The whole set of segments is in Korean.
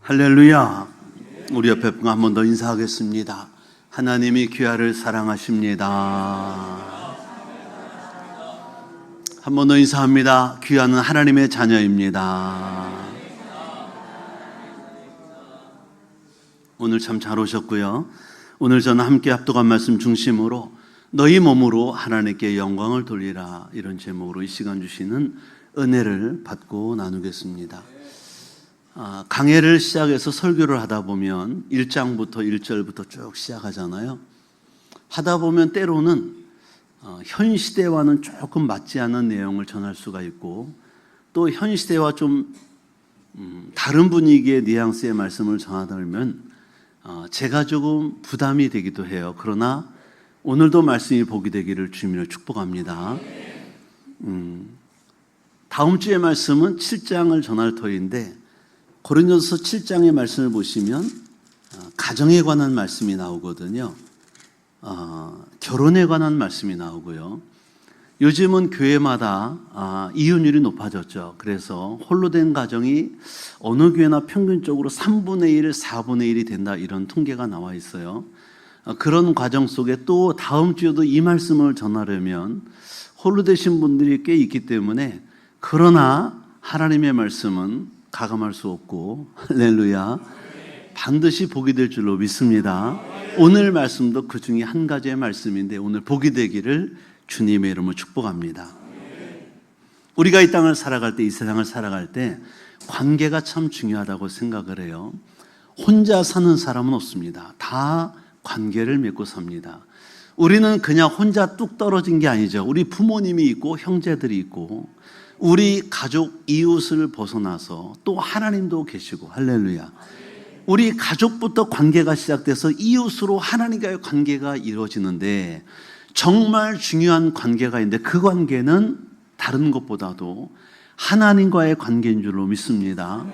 할렐루야. 우리 옆에 분 한 번 더 인사하겠습니다. 하나님이 귀하를 사랑하십니다. 한 번 더 인사합니다. 귀하는 하나님의 자녀입니다. 오늘 참 잘 오셨고요. 오늘 저는 함께 합독한 말씀 중심으로 너희 몸으로 하나님께 영광을 돌리라, 이런 제목으로 이 시간 주시는 은혜를 받고 나누겠습니다. 강해를 시작해서 설교를 하다 보면 1장부터 1절부터 쭉 시작하잖아요. 하다 보면 때로는 현 시대와는 조금 맞지 않는 내용을 전할 수가 있고, 또 현 시대와 좀 다른 분위기의 뉘앙스의 말씀을 전하다 보면 제가 조금 부담이 되기도 해요. 그러나 오늘도 말씀이 복이 되기를 주님으로 축복합니다. 다음 주의 말씀은 7장을 전할 터인데, 고린도서 7장의 말씀을 보시면 가정에 관한 말씀이 나오거든요. 결혼에 관한 말씀이 나오고요. 요즘은 교회마다 이혼율이 높아졌죠. 그래서 홀로 된 가정이 어느 교회나 평균적으로 3분의 1, 4분의 1이 된다, 이런 통계가 나와 있어요. 그런 과정 속에 또 다음 주에도 이 말씀을 전하려면 홀로 되신 분들이 꽤 있기 때문에, 그러나 하나님의 말씀은 가감할 수 없고, 할렐루야, 반드시 복이 될 줄로 믿습니다. 오늘 말씀도 그 중에 한 가지의 말씀인데, 오늘 복이 되기를 주님의 이름으로 축복합니다. 우리가 이 땅을 살아갈 때, 이 세상을 살아갈 때 관계가 참 중요하다고 생각을 해요. 혼자 사는 사람은 없습니다. 다 관계를 맺고 삽니다. 우리는 그냥 혼자 뚝 떨어진 게 아니죠. 우리 부모님이 있고 형제들이 있고, 우리 가족, 이웃을 벗어나서 또 하나님도 계시고, 할렐루야. 우리 가족부터 관계가 시작돼서 이웃으로 하나님과의 관계가 이루어지는데, 정말 중요한 관계가 있는데, 그 관계는 다른 것보다도 하나님과의 관계인 줄로 믿습니다.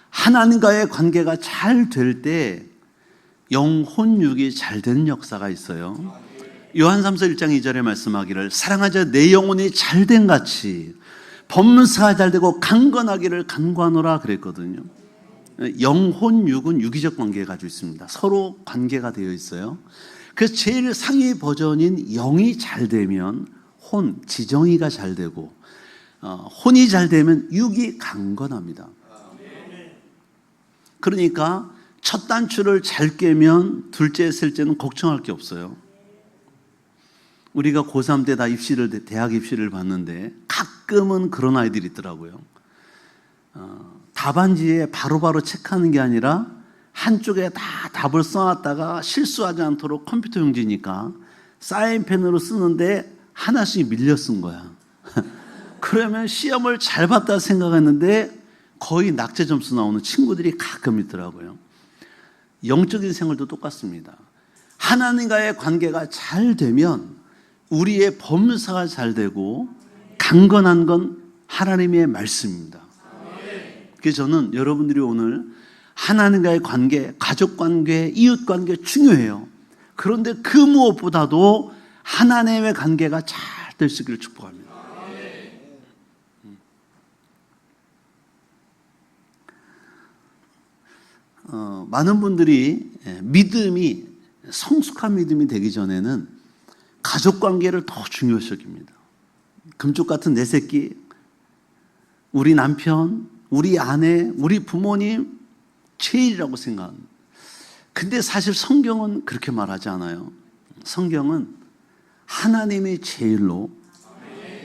하나님과의 관계가 잘 될 때 영혼육이 잘 되는 역사가 있어요. 요한 3서 1장 2절에 말씀하기를, 사랑하자 내 영혼이 잘된 같이 범사가 잘되고 강건하기를 간구하노라 그랬거든요. 영혼육은 유기적 관계가 가지고 있습니다. 서로 관계가 되어 있어요. 그래서 제일 상위 버전인 영이 잘 되면 지정이가 잘 되고, 혼이 잘 되면 육이 강건합니다. 그러니까 첫 단추를 잘 깨면 둘째, 셋째는 걱정할 게 없어요. 우리가 고3 때 다 대학 입시를 봤는데 가끔은 그런 아이들이 있더라고요. 답안지에 바로바로 체크하는 게 아니라 한쪽에 다 답을 써놨다가 실수하지 않도록 컴퓨터 용지니까 사인펜으로 쓰는데 하나씩 밀려 쓴 거야. 그러면 시험을 잘 봤다 생각했는데 거의 낙제 점수 나오는 친구들이 가끔 있더라고요. 영적인 생활도 똑같습니다. 하나님과의 관계가 잘 되면 우리의 범사가 잘 되고, 강건한 건 하나님의 말씀입니다. 그래서 저는 여러분들이 오늘 하나님과의 관계, 가족 관계, 이웃 관계 중요해요. 그런데 그 무엇보다도 하나님의 관계가 잘 될 수 있기를 축복합니다. 많은 분들이 믿음이, 성숙한 믿음이 되기 전에는 가족 관계를 더 중요시 여깁니다. 금쪽 같은 내 새끼, 우리 남편, 우리 아내, 우리 부모님 제일이라고 생각합니다. 근데 사실 성경은 그렇게 말하지 않아요. 성경은 하나님이 제일로,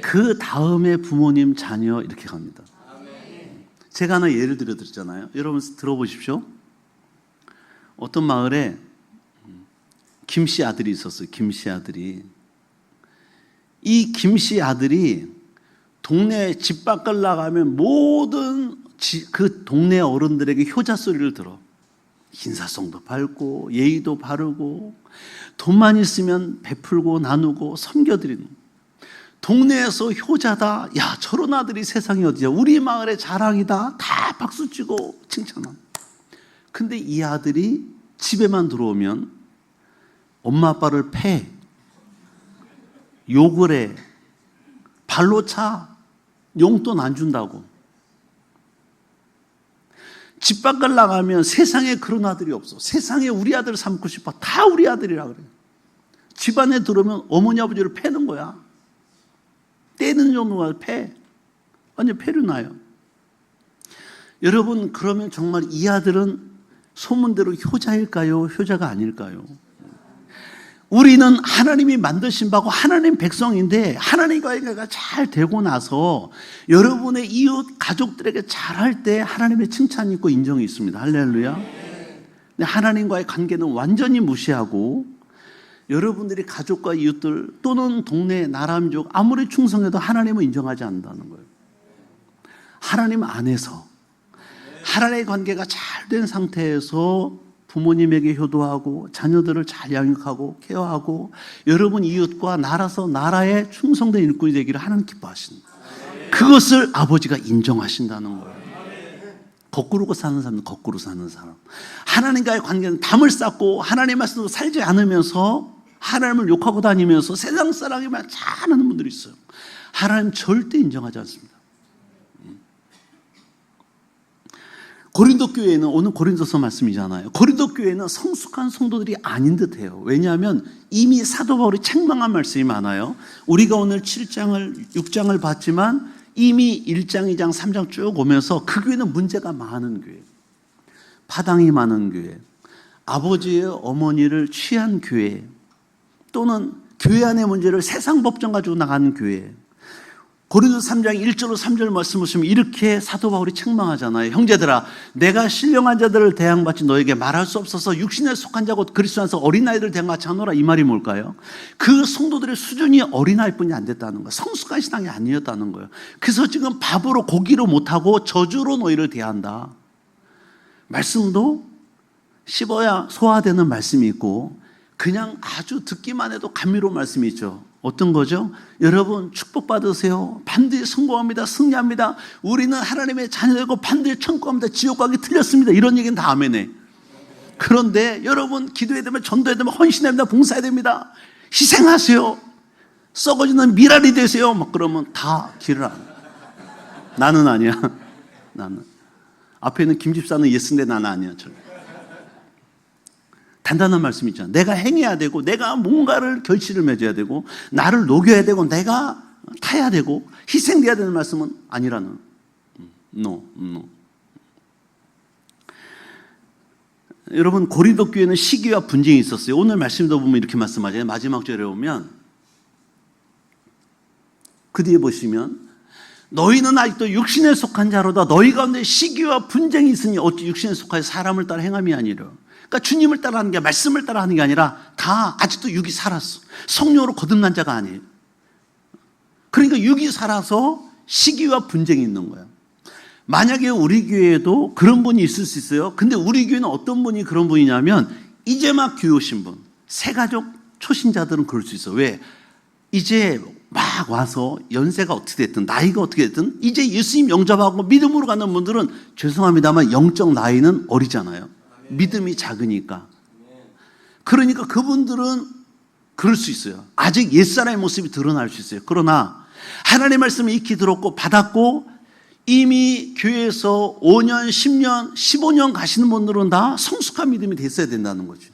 그 다음에 부모님, 자녀, 이렇게 갑니다. 제가 하나 예를 들어드렸잖아요. 여러분 들어보십시오. 어떤 마을에 김씨 아들이 있었어요. 김씨 아들이. 이 김씨 아들이 동네 집 밖을 나가면 모든 그 동네 어른들에게 효자 소리를 들어. 인사성도 밝고 예의도 바르고 돈만 있으면 베풀고 나누고 섬겨드리는, 동네에서 효자다, 야 저런 아들이 세상에 어디야, 우리 마을의 자랑이다, 다 박수치고 칭찬함. 근데 이 아들이 집에만 들어오면 엄마 아빠를 패, 욕을 해, 발로 차, 용돈 안 준다고. 집 밖을 나가면 세상에 그런 아들이 없어. 세상에 우리 아들 삼고 싶어. 다 우리 아들이라 그래. 집안에 들어오면 어머니 아버지를 패는 거야. 때는 정도가 패. 완전 패를 놔요. 여러분, 그러면 정말 이 아들은 소문대로 효자일까요? 효자가 아닐까요? 우리는 하나님이 만드신 바고 하나님 백성인데 하나님과의 관계가 잘 되고 나서 여러분의 이웃 가족들에게 잘할 때 하나님의 칭찬이 있고 인정이 있습니다. 할렐루야. 근데 하나님과의 관계는 완전히 무시하고 여러분들이 가족과 이웃들 또는 동네 나라 민족 아무리 충성해도 하나님은 인정하지 않는다는 거예요. 하나님 안에서 하나님의 관계가 잘 된 상태에서 부모님에게 효도하고 자녀들을 잘 양육하고 케어하고 여러분 이웃과 나라의 충성된 일꾼이 되기를 하나님 기뻐하신다. 그것을 아버지가 인정하신다는 거예요. 거꾸로 사는 사람은 거꾸로 사는 사람. 하나님과의 관계는 담을 쌓고 하나님 말씀으로 살지 않으면서 하나님을 욕하고 다니면서 세상 사람이만 잘하는 분들이 있어요. 하나님 절대 인정하지 않습니다. 고린도 교회는 오늘 고린도서 말씀이잖아요. 고린도 교회는 성숙한 성도들이 아닌 듯해요. 왜냐하면 이미 사도 바울이 책망한 말씀이 많아요. 우리가 오늘 7장을 6장을 봤지만 이미 1장, 2장, 3장 쭉 오면서 그 교회는 문제가 많은 교회, 파당이 많은 교회, 아버지의 어머니를 취한 교회, 또는 교회 안의 문제를 세상 법정 가지고 나가는 교회. 고린도서 3장 1절로 3절 말씀 보시면 이렇게 사도 바울이 책망하잖아요. 형제들아, 내가 신령한 자들을 대항받지 너에게 말할 수 없어서 육신에 속한 자고 그리스도 안에서 어린아이들을 대항받지 않노라. 이 말이 뭘까요? 그 성도들의 수준이 어린아이뿐이 안 됐다는 거예요. 성숙한 신앙이 아니었다는 거예요. 그래서 지금 밥으로 고기로 못하고 저주로 너희를 대한다. 말씀도 씹어야 소화되는 말씀이 있고 그냥 아주 듣기만 해도 감미로운 말씀이 있죠. 어떤 거죠? 여러분 축복받으세요. 반드시 성공합니다. 승리합니다. 우리는 하나님의 자녀되고 반드시 천국 갑니다. 지옥 가기 틀렸습니다. 이런 얘기는 다 아멘해. 그런데 여러분 기도해야 되면 전도해야 되면 헌신해야 됩니다. 봉사해야 됩니다. 희생하세요. 썩어지는 미랄이 되세요. 막 그러면 다 길을 안. 나는 아니야. 나는. 앞에 있는 김 집사는 예스인데 나는 아니야. 단단한 말씀이 있잖아. 내가 행해야 되고 내가 뭔가를 결실을 맺어야 되고 나를 녹여야 되고 내가 타야 되고 희생돼야 되는 말씀은 아니라는. No. 여러분 고린도 교회는 시기와 분쟁이 있었어요. 오늘 말씀도 보면 이렇게 말씀하잖아요. 마지막 절에 보면 그 뒤에 보시면 너희는 아직도 육신에 속한 자로다. 너희 가운데 시기와 분쟁이 있으니 어찌 육신에 속하여 사람을 따라 행함이 아니라. 그러니까 주님을 따라하는 게 말씀을 따라하는 게 아니라 다 아직도 육이 살았어. 성령으로 거듭난 자가 아니에요. 그러니까 육이 살아서 시기와 분쟁이 있는 거예요. 만약에 우리 교회에도 그런 분이 있을 수 있어요. 근데 우리 교회는 어떤 분이 그런 분이냐면 이제 막 교회 오신 분, 새가족 초신자들은 그럴 수 있어. 왜? 이제 막 와서 연세가 어떻게 됐든 나이가 어떻게 됐든 이제 예수님 영접하고 믿음으로 가는 분들은 죄송합니다만 영적 나이는 어리잖아요. 믿음이 작으니까. 그러니까 그분들은 그럴 수 있어요. 아직 옛사람의 모습이 드러날 수 있어요. 그러나 하나님의 말씀을 익히 들었고 받았고 이미 교회에서 5년, 10년, 15년 가시는 분들은 다 성숙한 믿음이 됐어야 된다는 거죠.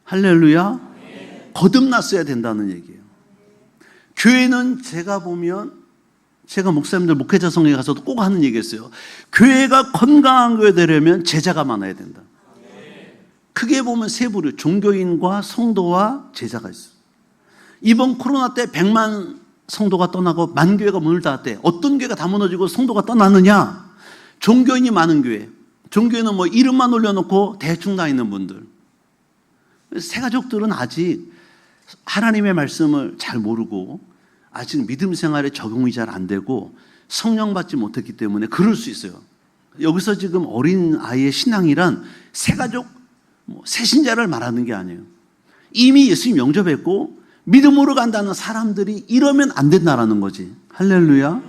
할렐루야. 거듭났어야 된다는 얘기예요. 교회는 제가 보면 제가 목사님들 목회자 성회에 가서도 꼭 하는 얘기였어요. 교회가 건강한 교회 되려면 제자가 많아야 된다. 크게 보면 세 부류, 종교인과 성도와 제자가 있어요. 이번 코로나 때 100만 성도가 떠나고 만 교회가 문을 닫았대. 어떤 교회가 다 무너지고 성도가 떠나느냐? 종교인이 많은 교회. 종교인은 뭐 이름만 올려놓고 대충 다니는 분들. 새가족들은 아직 하나님의 말씀을 잘 모르고 아직 믿음 생활에 적용이 잘 안 되고 성령 받지 못했기 때문에 그럴 수 있어요. 여기서 지금 어린 아이의 신앙이란 새가족, 새신자를 말하는 게 아니에요. 이미 예수님 영접했고 믿음으로 간다는 사람들이 이러면 안 된다라는 거지. 할렐루야.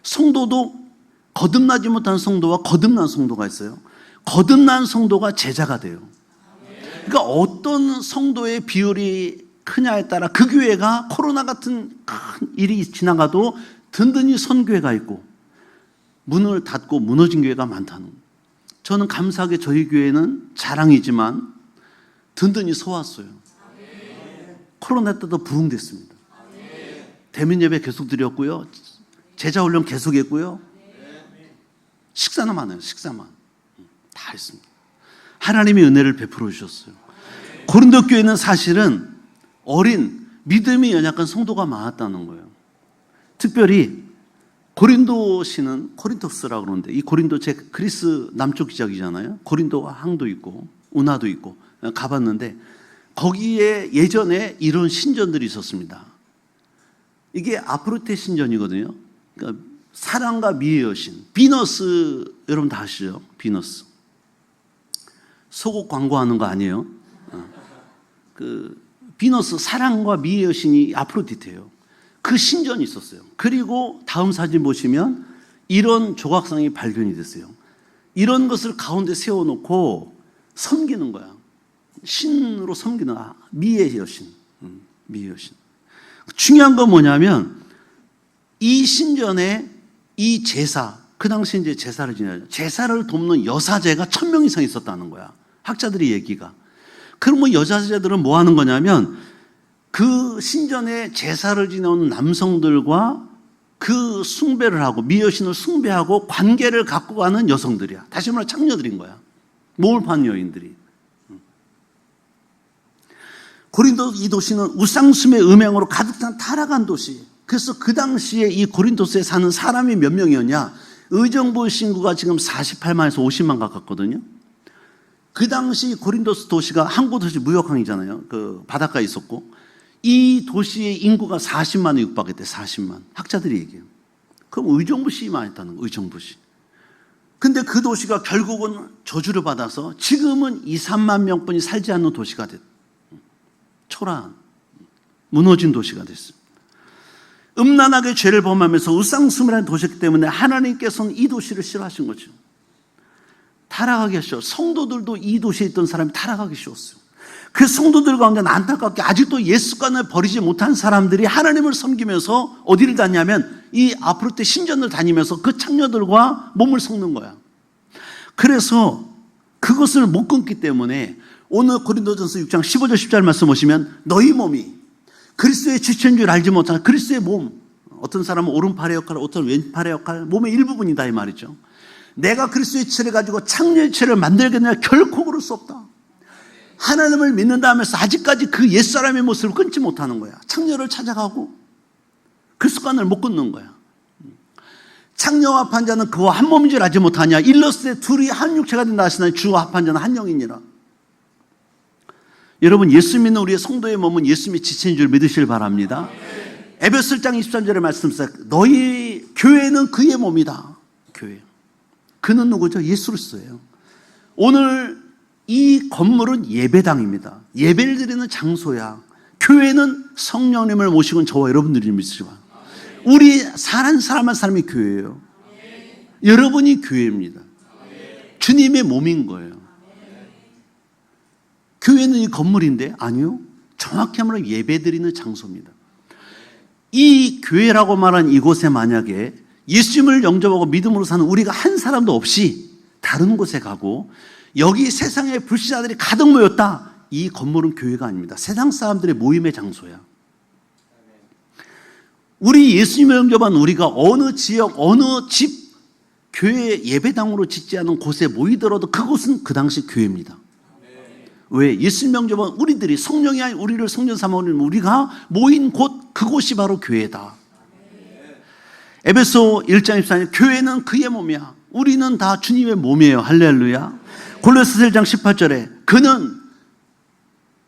성도도 거듭나지 못한 성도와 거듭난 성도가 있어요. 거듭난 성도가 제자가 돼요. 그러니까 어떤 성도의 비율이 크냐에 따라 그 교회가 코로나 같은 큰 일이 지나가도 든든히 선 교회가 있고 문을 닫고 무너진 교회가 많다는 거예요. 저는 감사하게 저희 교회는 자랑이지만 든든히 서왔어요. 코로나 때도 부흥됐습니다. 대면 예배 계속 드렸고요. 제자 훈련 계속 했고요. 식사나 하네요. 식사만. 다 했습니다. 하나님의 은혜를 베풀어 주셨어요. 고린도 교회는 사실은 어린 믿음이 연약한 성도가 많았다는 거예요. 특별히 고린도시는 코린토스라고 그러는데, 이 고린도 제 그리스 남쪽 지역이잖아요. 고린도 항도 있고 운하도 있고 가봤는데 거기에 예전에 이런 신전들이 있었습니다. 이게 아프로테 신전이거든요. 그러니까 사랑과 미의 여신, 비너스, 여러분 다 아시죠? 비너스. 속옷 광고하는 거 아니에요? 그 비너스, 사랑과 미의 여신이 아프로디테예요. 그 신전이 있었어요. 그리고 다음 사진 보시면 이런 조각상이 발견이 됐어요. 이런 것을 가운데 세워놓고 섬기는 거야. 신으로 섬기는 미의 여신. 미의 여신. 중요한 건 뭐냐면 이 신전에 이 제사, 그 당시 이제 제사를 지내요. 제사를 돕는 여사제가 1000명 이상 있었다는 거야. 학자들의 얘기가. 그러면 여자제들은 뭐 하는 거냐면 그 신전에 제사를 지내온 남성들과 그 숭배를 하고 미여신을 숭배하고 관계를 갖고 가는 여성들이야. 다시 말해 창녀들인 거야. 몸을 파는 여인들이. 고린도 이 도시는 우상숭배 음행으로 가득 찬 타락한 도시. 그래서 그 당시에 이 고린도스에 사는 사람이 몇 명이었냐? 의정부 신구가 지금 48만에서 50만 가깝거든요. 그 당시 고린도스 도시가 항구 도시 무역항이잖아요. 그 바닷가에 있었고 이 도시의 인구가 40만에 육박했대. 40만. 학자들이 얘기해요. 그럼 의정부시만 했다는 거예요. 의정부시. 근데 그 도시가 결국은 저주를 받아서 지금은 2, 3만 명뿐이 살지 않는 도시가 됐다. 초라한 무너진 도시가 됐습니다. 음란하게 죄를 범하면서 우상숭배라는 도시이기 때문에 하나님께서는 이 도시를 싫어하신 거죠. 타락하기 쉬워. 성도들도 이 도시에 있던 사람이 타락하기 쉬웠어요. 그 성도들 가운데 안타깝게 아직도 예수관을 버리지 못한 사람들이 하나님을 섬기면서 어디를 다니냐면 이 아프로테 신전을 다니면서 그 창녀들과 몸을 섞는 거야. 그래서 그것을 못 끊기 때문에 오늘 고린도전서 6장 15절 10절 말씀 보시면 너희 몸이 그리스도의 지체인 줄 알지 못하는 그리스도의 몸, 어떤 사람은 오른팔의 역할, 어떤 왼팔의 역할, 몸의 일부분이다 이 말이죠. 내가 그리스도의 지체를 가지고 창녀의 지체를 만들겠느냐? 결코 그럴 수 없다. 하나님을 믿는다 하면서 아직까지 그 옛사람의 모습을 끊지 못하는 거야. 창녀를 찾아가고 그 습관을 못 끊는 거야. 창녀와 합한 자는 그와 한 몸인 줄 알지 못하냐? 일렀을 때 둘이 한 육체가 된다 하시나니 주와 합한 자는 한 영이니라. 여러분, 예수 믿는 우리의 성도의 몸은 예수님의 지체인 줄 믿으시길 바랍니다. 에베소 1장 23절의 말씀입니다. 너희 교회는 그의 몸이다. 교회. 그는 누구죠? 예수로서예요. 오늘 이 건물은 예배당입니다. 예배를 드리는 장소야. 교회는 성령님을 모시고 저와 여러분들이 믿으시고 우리 사는 사람 한 사람이 교회예요. 여러분이 교회입니다. 주님의 몸인 거예요. 교회는 이 건물인데 아니요. 정확히 말하면 예배드리는 장소입니다. 이 교회라고 말한 이곳에 만약에 예수님을 영접하고 믿음으로 사는 우리가 한 사람도 없이 다른 곳에 가고 여기 세상의 불신자들이 가득 모였다. 이 건물은 교회가 아닙니다. 세상 사람들의 모임의 장소야. 우리 예수님을 영접한 우리가 어느 지역, 어느 집, 교회 예배당으로 짓지 않은 곳에 모이더라도 그곳은 그 당시 교회입니다. 왜? 예수님 영접한 우리들이 성령이 아닌 우리를 성전 삼아오는 우리가 모인 곳, 그곳이 바로 교회다. 에베소 1장 24절 교회는 그의 몸이야. 우리는 다 주님의 몸이에요. 할렐루야. 골로새 1장 18절에 그는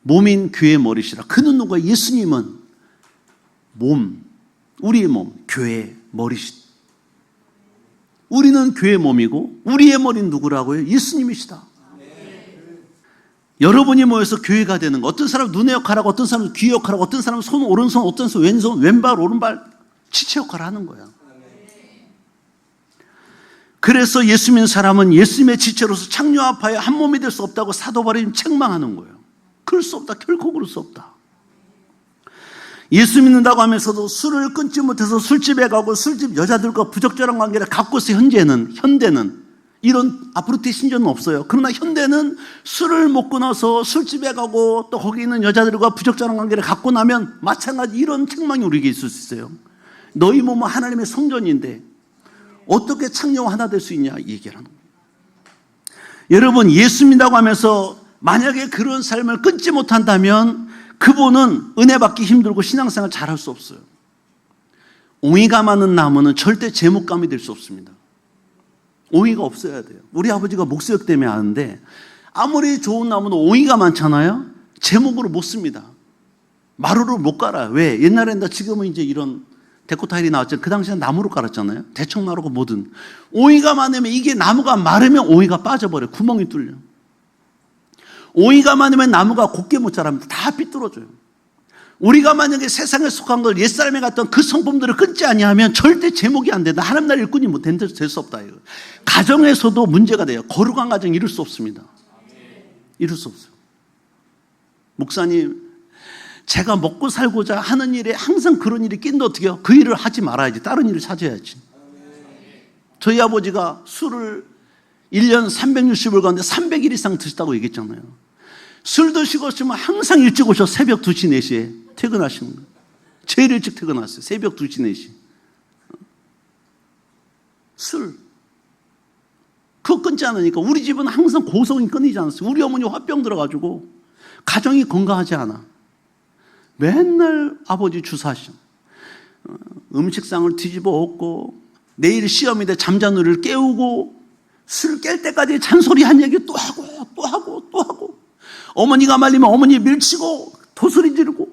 몸인 교회의 머리시라. 그는 누구야? 예수님은 몸, 우리의 몸, 교회의 머리시다. 우리는 교회의 몸이고 우리의 머리는 누구라고요? 예수님이시다. 여러분이 모여서 교회가 되는 거. 어떤 사람은 눈의 역할하고 어떤 사람은 귀의 역할하고 어떤 사람은 손 오른손 어떤 사람은 왼손 왼발 오른발 지체 역할을 하는 거야. 그래서 예수 믿는 사람은 예수님의 지체로서 창녀합하여 한 몸이 될 수 없다고 사도 바울이 책망하는 거예요. 그럴 수 없다. 결코 그럴 수 없다. 예수 믿는다고 하면서도 술을 끊지 못해서 술집에 가고 술집 여자들과 부적절한 관계를 갖고 있어. 현대는 이런 아프르티 신조는 없어요. 그러나 현대는 술을 먹고 나서 술집에 가고 또 거기 있는 여자들과 부적절한 관계를 갖고 나면 마찬가지 이런 책망이 우리에게 있을 수 있어요. 너희 몸은 하나님의 성전인데 어떻게 창녀와 하나 될 수 있냐, 이 얘기를 하는 거예요. 여러분, 예수 믿는다고 하면서 만약에 그런 삶을 끊지 못한다면 그분은 은혜 받기 힘들고 신앙생활 잘할 수 없어요. 옹이가 많은 나무는 절대 제목감이 될 수 없습니다. 옹이가 없어야 돼요. 우리 아버지가 목수역 때문에 아는데 아무리 좋은 나무는 옹이가 많잖아요. 제목으로 못 씁니다. 마루로 못 깔아요. 왜? 옛날엔 지금은 이제 이런 데코 타일이 나왔죠. 그 당시엔 나무로 깔았잖아요. 대청나루고 뭐든. 옹이가 많으면 이게 나무가 마르면 옹이가 빠져버려요. 구멍이 뚫려. 옹이가 많으면 나무가 곱게 못 자랍니다. 다 삐뚤어져요. 우리가 만약에 세상에 속한 걸 옛사람에 갔던 그 성품들을 끊지 아니하면 절대 제목이 안 된다. 하나님 나라 일꾼이 될 수 없다. 이거. 가정에서도 문제가 돼요. 거룩한 가정 이룰 수 없습니다. 이룰 수 없어요. 목사님, 제가 먹고 살고자 하는 일에 항상 그런 일이 낀데 어떻게 해요? 그 일을 하지 말아야지. 다른 일을 찾아야지. 저희 아버지가 술을 1년 360일 가운데 300일 이상 드셨다고 얘기했잖아요. 술 드시고 오시면 항상 일찍 오셔. 새벽 2시, 4시에 퇴근하시는 거예요. 제일 일찍 퇴근하셨어요. 새벽 2시, 4시. 술. 그거 끊지 않으니까 우리 집은 항상 고성이 끊이지 않았어요. 우리 어머니 화병 들어가지고 가정이 건강하지 않아. 맨날 아버지 주사하셔. 음식상을 뒤집어 엎고 내일 시험인데 잠자는 우리를 깨우고 술 깰 때까지 잔소리 한 얘기 또 하고 또 하고 또 하고 어머니가 말리면 어머니 밀치고 도소리 지르고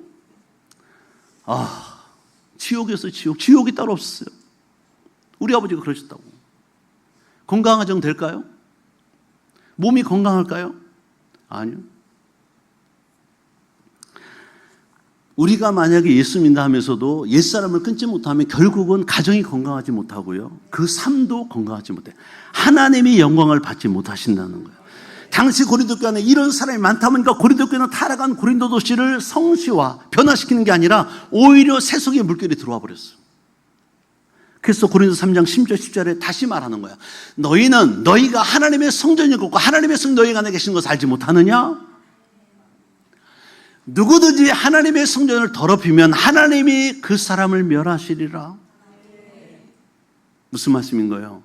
지옥이었어요. 지옥이 따로 없었어요. 우리 아버지가 그러셨다고. 건강한 가정 될까요? 몸이 건강할까요? 아니요. 우리가 만약에 예수 믿는다 하면서도 옛사람을 끊지 못하면 결국은 가정이 건강하지 못하고요. 그 삶도 건강하지 못해요. 하나님이 영광을 받지 못하신다는 거예요. 당시 고린도 교회 안에 이런 사람이 많다 보니까 고린도 교회는 타락한 고린도 도시를 성시화, 변화시키는 게 아니라 오히려 세속의 물결이 들어와 버렸어요. 그래서 고린도 3장 10절 10절에 다시 말하는 거야. 너희가 하나님의 성전이고 하나님의 성 너희가 안에 계신 것을 알지 못하느냐? 누구든지 하나님의 성전을 더럽히면 하나님이 그 사람을 멸하시리라. 무슨 말씀인 거예요?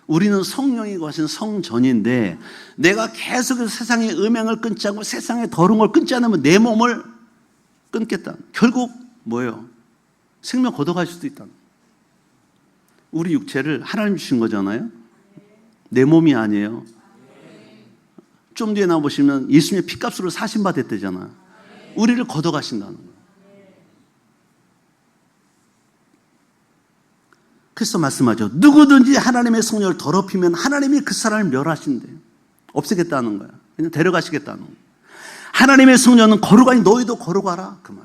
우리는 성령이 거하신 성전인데 내가 계속해서 세상의 음행을 끊지 않고 세상의 더러운 걸 끊지 않으면 내 몸을 끊겠다. 결국 뭐예요? 생명 걷어갈 수도 있다. 우리 육체를 하나님 주신 거잖아요. 내 몸이 아니에요. 좀 뒤에 나오시면 예수님의 피값으로 사신받았대잖아요. 우리를 걷어가신다는 거예요. 그래서 말씀하죠. 누구든지 하나님의 성령을 더럽히면 하나님이 그 사람을 멸하신대요. 없애겠다는 거야. 그냥 데려가시겠다는 거야. 하나님의 성령은 거룩하니 너희도 거룩하라. 그 말.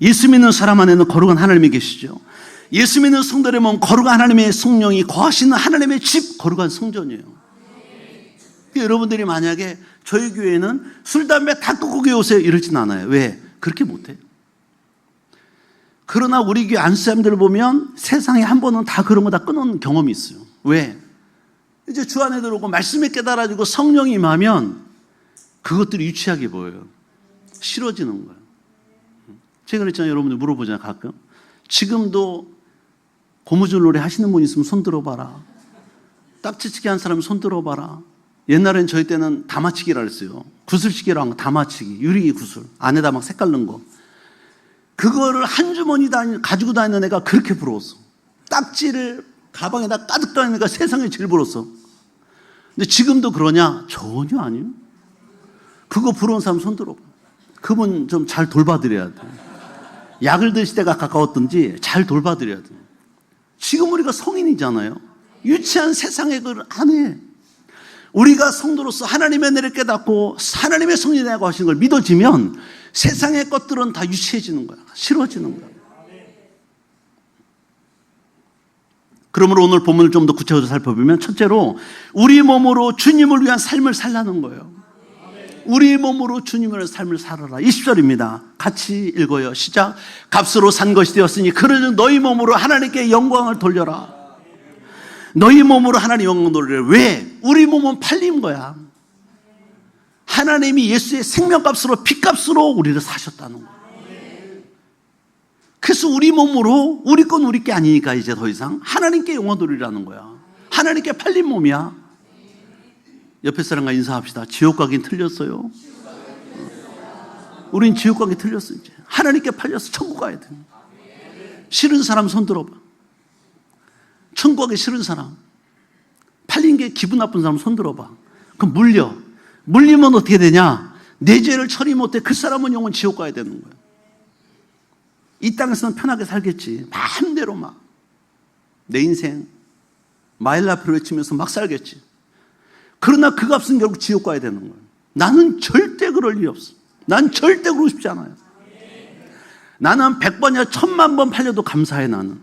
예수 믿는 사람 안에는 거룩한 하나님이 계시죠. 예수 믿는 성도의 몸 거룩한 하나님의 성령이 거하시는 하나님의 집 거룩한 성전이에요. 여러분들이 만약에 저희 교회는 술, 담배 다 끊고 교회 오세요 이러진 않아요. 왜? 그렇게 못해요. 그러나 우리 교회 안수 사람들을 보면 세상에 한 번은 다 그런 거 다 끊은 경험이 있어요. 왜? 이제 주 안에 들어오고 말씀에 깨달아지고 성령이 임하면 그것들이 유치하게 보여요. 싫어지는 거예요. 제가 그랬잖아요. 여러분들 물어보잖아요. 가끔. 지금도 고무줄 노래 하시는 분 있으면 손 들어봐라. 딱지치기 한 사람 손 들어봐라. 옛날엔 저희 때는 다마치기라 그랬어요. 구슬치기라는 거, 다마치기, 유리 구슬. 안에다 막 색깔 넣은 거. 그거를 한 주머니 가지고 다니는 애가 그렇게 부러웠어. 딱지를 가방에다 가득 다니니까 세상에 제일 부러웠어. 근데 지금도 그러냐? 전혀 아니에요. 그거 부러운 사람 손 들어봐. 그분 좀 잘 돌봐드려야 돼. 약을 드실 때가 가까웠든지 잘 돌봐드려야 돼. 지금 우리가 성인이잖아요. 유치한 세상에 그걸 안 해. 우리가 성도로서 하나님의 은혜를 깨닫고 하나님의 성령이라고 하시는 걸 믿어지면 세상의 것들은 다 유치해지는 거야. 싫어지는 거야. 그러므로 오늘 본문을 좀 더 구체적으로 살펴보면 첫째로 우리 몸으로 주님을 위한 삶을 살라는 거예요. 우리 몸으로 주님의 삶을 살아라. 20절입니다. 같이 읽어요. 시작. 값으로 산 것이 되었으니 그러는 너희 몸으로 하나님께 영광을 돌려라. 너희 몸으로 하나님 영광을 돌려라. 왜? 우리 몸은 팔린 거야. 하나님이 예수의 생명값으로 피값으로 우리를 사셨다는 거야. 그래서 우리 몸으로 우리 건 우리 게 아니니까 이제 더 이상 하나님께 영광 돌리라는 거야. 하나님께 팔린 몸이야. 옆에 사람과 인사합시다. 지옥 가긴 틀렸어요. 우린 지옥 가긴 틀렸어. 이제 하나님께 팔려서 천국 가야 돼. 싫은 사람 손 들어봐. 천국 가기 싫은 사람, 팔린 게 기분 나쁜 사람 손 들어봐. 그럼 물리면 어떻게 되냐? 내 죄를 처리 못해. 그 사람은 영원 지옥 가야 되는 거야. 이 땅에서는 편하게 살겠지. 마음대로 막 내 인생 마일라프를 외치면서 막 살겠지. 그러나 그 값은 결국 지옥 가야 되는 거예요. 나는 절대 그럴 일이 없어. 난 절대 그러고 싶지 않아요. 나는 100번이나 1000만 번 팔려도 감사해. 나는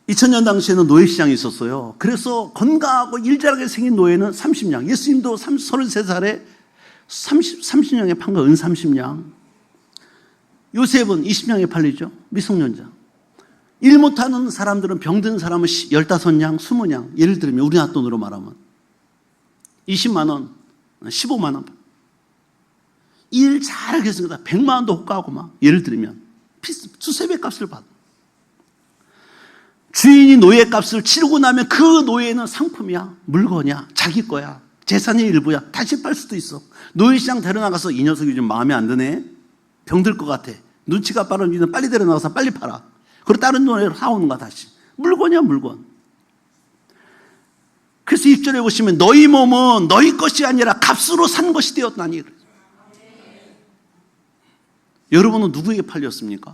2000년 당시에는 노예시장이 있었어요. 그래서 건강하고 일자하게 생긴 노예는 30냥. 예수님도 33살에 30냥에 판 거 은 30냥. 요셉은 20냥에 팔리죠. 미성년자. 일 못하는 사람들은, 병든 사람은 15냥, 20냥. 예를 들면 우리나라 돈으로 말하면 20만 원, 15만 원. 일 잘하게 했으니까 100만 원도 호가하고 막, 예를 들면 두세 배 값을 받아. 주인이 노예 값을 치르고 나면 그 노예는 상품이야, 물건이야, 자기 거야, 재산의 일부야. 다시 팔 수도 있어. 노예시장 데려나가서 이 녀석이 좀 마음에 안 드네, 병들 것 같아, 눈치가 빠른 주인은 빨리 데려나가서 빨리 팔아. 그리고 다른 노예를 사오는 거야. 다시 물건이야, 물건. 그래서 1절에 보시면 너희 몸은 너희 것이 아니라 값으로 산 것이 되었나니. 여러분은 누구에게 팔렸습니까?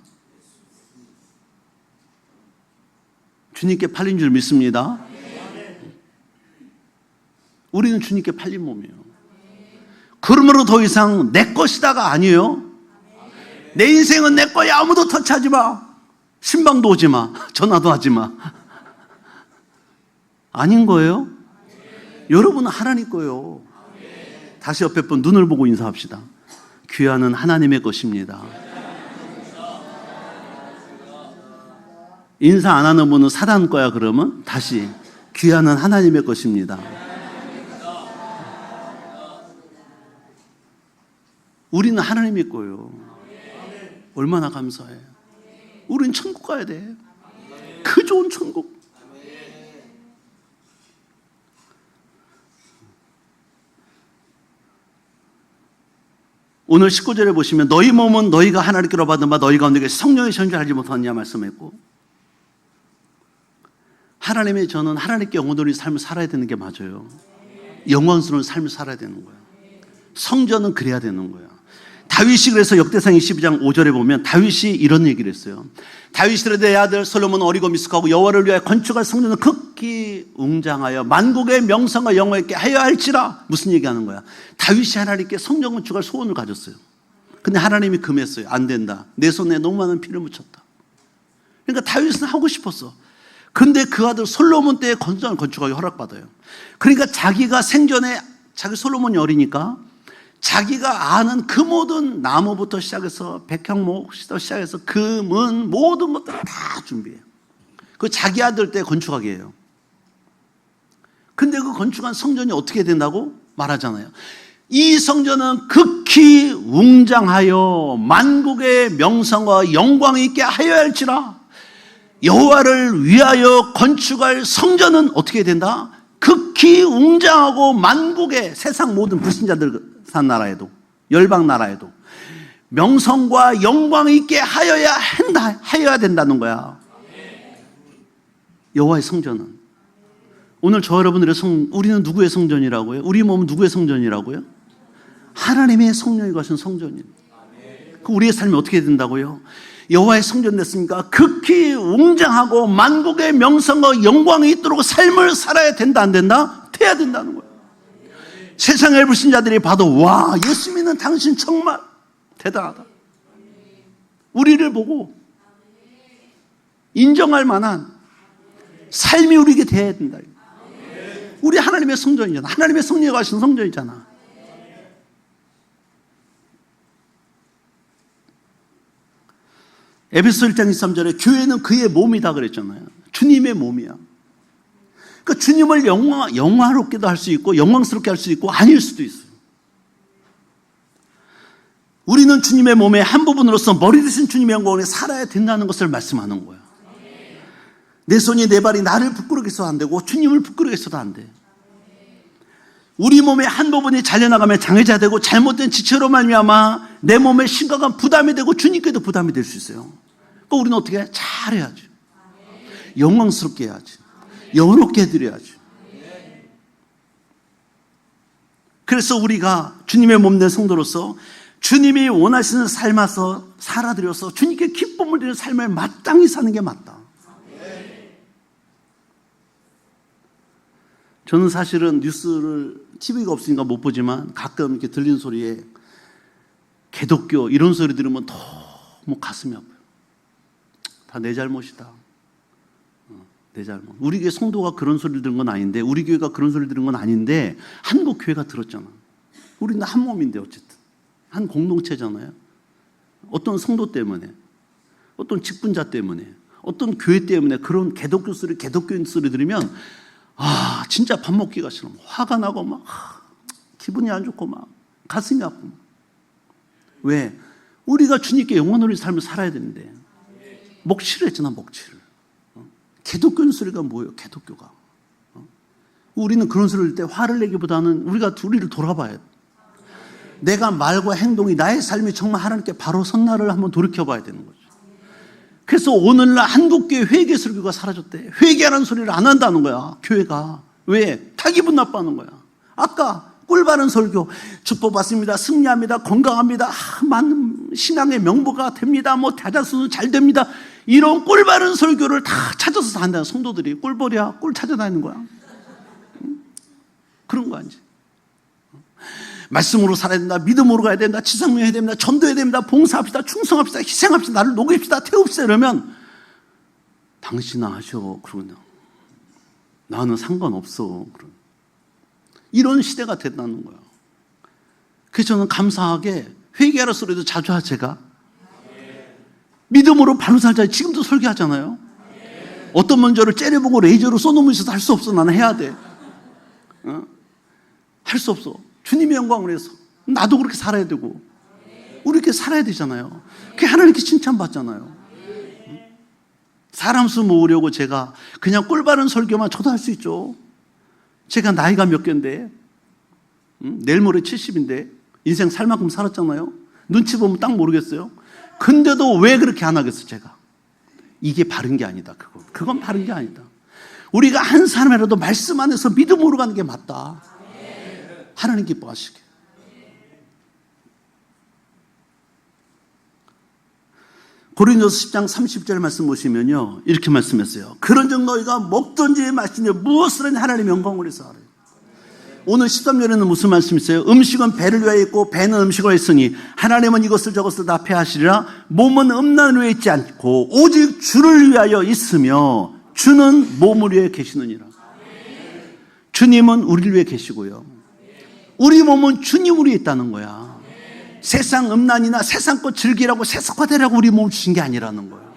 주님께 팔린 줄 믿습니다. 우리는 주님께 팔린 몸이에요. 그러므로 더 이상 내 것이다가 아니에요. 내 인생은 내 거야. 아무도 터치하지 마. 신방도 오지 마. 전화도 하지 마. 아닌 거예요? 여러분은 하나님 거예요. 다시 옆에 분 눈을 보고 인사합시다. 귀하는 하나님의 것입니다. 인사 안 하는 분은 사단 거야. 그러면 다시 귀하는 하나님의 것입니다. 우리는 하나님의 거예요. 얼마나 감사해. 우린 천국 가야 돼. 그 좋은 천국. 오늘 19절에 보시면 너희 몸은 너희가 하나님께로 받은 바 너희 가운데 성령의 전달하지 못하느냐 말씀했고, 하나님의 저는 하나님께 영혼들이 삶을 살아야 되는 게 맞아요. 영광스러운 삶을 살아야 되는 거예요. 성전은 그래야 되는 거예요. 다윗이 그래서 역대상 22장 5절에 보면 다윗이 이런 얘기를 했어요. 다윗이 내 아들 솔로몬은 어리고 미숙하고 여호와를 위하여 건축할 성전은 극히 웅장하여 만국의 명성과 영광 있게 하여 할지라. 무슨 얘기하는 거야? 다윗이 하나님께 성전 건축할 소원을 가졌어요. 근데 하나님이 금했어요. 안 된다. 내 손에 너무 많은 피를 묻혔다. 그러니까 다윗은 하고 싶었어. 근데 그 아들 솔로몬 때에 성전을 건축하기 허락받아요. 그러니까 자기가 생전에, 자기 솔로몬이 어리니까 자기가 아는 그 모든 나무부터 시작해서 백향목부터 시작해서 금은 모든 것들을 다 준비해요. 그 자기 아들 때 건축하게 해요. 근데 그 건축한 성전이 어떻게 된다고 말하잖아요. 이 성전은 극히 웅장하여 만국의 명성과 영광이 있게 하여야 할지라. 여호와를 위하여 건축할 성전은 어떻게 된다? 극히 웅장하고 만국의 세상 모든 불신자들 산 나라에도, 열방 나라에도 명성과 영광이 있게 하여야 된다는 거야. 여호와의 성전은. 오늘 저 여러분들의 우리는 누구의 성전이라고요? 우리 몸은 누구의 성전이라고요? 하나님의 성령이 거하신 성전이에요. 그 우리의 삶이 어떻게 된다고요? 여호와의 성전 됐습니까? 극히 웅장하고 만국의 명성과 영광이 있도록 삶을 살아야 된다, 안 된다? 돼야 된다는 거예요. 세상의 불신자들이 봐도 와, 예수 믿는 당신 정말 대단하다. 우리를 보고 인정할 만한 삶이 우리에게 돼야 된다. 우리 하나님의 성전이잖아. 하나님의 성령이 하신 성전이잖아. 에베소 1장 23절에 교회는 그의 몸이다 그랬잖아요. 주님의 몸이야. 그러니까 주님을 영화롭게도 할 수 있고 영광스럽게 할 수 있고 아닐 수도 있어요. 우리는 주님의 몸의 한 부분으로서 머리 되신 주님의 영광에 살아야 된다는 것을 말씀하는 거예요. 내 손이 내 발이 나를 부끄럽게 해서도 안 되고 주님을 부끄럽게 해서도 안 돼. 우리 몸의 한 부분이 잘려나가면 장애자 되고 잘못된 지체로 말미암아 내 몸에 심각한 부담이 되고 주님께도 부담이 될 수 있어요. 그러니까 우리는 어떻게 해? 잘해야지. 영광스럽게 해야지. 영원롭게 해드려야지. 그래서 우리가 주님의 몸된 성도로서 주님이 원하시는 삶에서 살아들여서 주님께 기쁨을 드리는 삶을 마땅히 사는 게 맞다. 저는 사실은 뉴스를 TV가 없으니까 못 보지만 가끔 이렇게 들리는 소리에 개독교 이런 소리 들으면 너무 가슴이 아파요. 다 내 잘못이다. 내 잘못. 우리 교회 성도가 그런 소리를 들은 건 아닌데, 우리 교회가 그런 소리를 들은 건 아닌데 한국 교회가 들었잖아. 우리는 한 몸인데 어쨌든 한 공동체잖아요. 어떤 성도 때문에, 어떤 직분자 때문에, 어떤 교회 때문에 그런 개독교 소리, 개독교인 소리 들으면 진짜 밥 먹기가 싫어. 화가 나고 막 기분이 안 좋고 막 가슴이 아프고. 왜? 우리가 주님께 영원한 삶을 살아야 되는데 먹칠을 했잖아. 먹칠을. 개독교인 소리가 뭐예요? 개독교가. 우리는 그런 소리를 때 화를 내기보다는 우리가 우리를 돌아봐야 돼. 내가 말과 행동이 나의 삶이 정말 하나님께 바로 섰나를 한번 돌이켜봐야 되는 거죠. 그래서 오늘날 한국교회 회개설교가 사라졌대. 회개하는 소리를 안 한다는 거야, 교회가. 왜? 다 기분 나빠하는 거야. 아까 꿀바른 설교, 축복 받습니다, 승리합니다, 건강합니다, 많은 신앙의 명부가 됩니다, 대자수는 잘 됩니다. 이런 꿀바른 설교를 다 찾아서 한다는 성도들이. 꿀벌이야, 꿀 찾아다니는 거야. 그런 거 아니지. 말씀으로 살아야 된다, 믿음으로 가야 된다, 지상명해야 됩니다, 전도해야 됩니다, 봉사합시다, 충성합시다, 희생합시다, 나를 녹입시다, 태웁시다 이러면 당신은 하셔. 그러거든요. 나는 상관없어. 이런 시대가 됐다는 거예요. 그래서 저는 감사하게 회개하라 소리도 자주 하죠. 제가 믿음으로 바로 살자. 지금도 설교하잖아요. 어떤 먼저를 째려보고 레이저로 쏘는 있어서 할 수 없어. 나는 해야 돼. 할 수 없어. 주님의 영광을 위해서. 나도 그렇게 살아야 되고 우리 이렇게 살아야 되잖아요. 그게 하나님께 칭찬받잖아요. 사람 수 모으려고 제가 그냥 꿀바른 설교만 저도 할 수 있죠. 제가 나이가 몇 개인데 내일 모레 70인데 인생 살 만큼 살았잖아요. 눈치 보면 딱 모르겠어요. 근데도 왜 그렇게 안 하겠어. 제가 이게 바른 게 아니다. 그건 바른 게 아니다. 우리가 한 사람이라도 말씀 안에서 믿음으로 가는 게 맞다. 하나님 기뻐하시게. 고린도서 10장 30절 말씀 보시면요, 이렇게 말씀했어요. 그런즉 너희가 먹든지 마시든지 무엇을 하든지 하나님의 영광을 위해서 하라. 오늘 13절에는 무슨 말씀이 있어요? 음식은 배를 위하여 있고 배는 음식을 위하여 있으니 하나님은 이것을 저것을 다 폐하시리라. 몸은 음란을 위해 있지 않고 오직 주를 위하여 있으며 주는 몸을 위해 계시느니라. 주님은 우리를 위해 계시고요, 우리 몸은 주님을 위해 있다는 거야. 세상 음란이나 세상 것 즐기라고 세속화되라고 우리 몸을 주신 게 아니라는 거예요.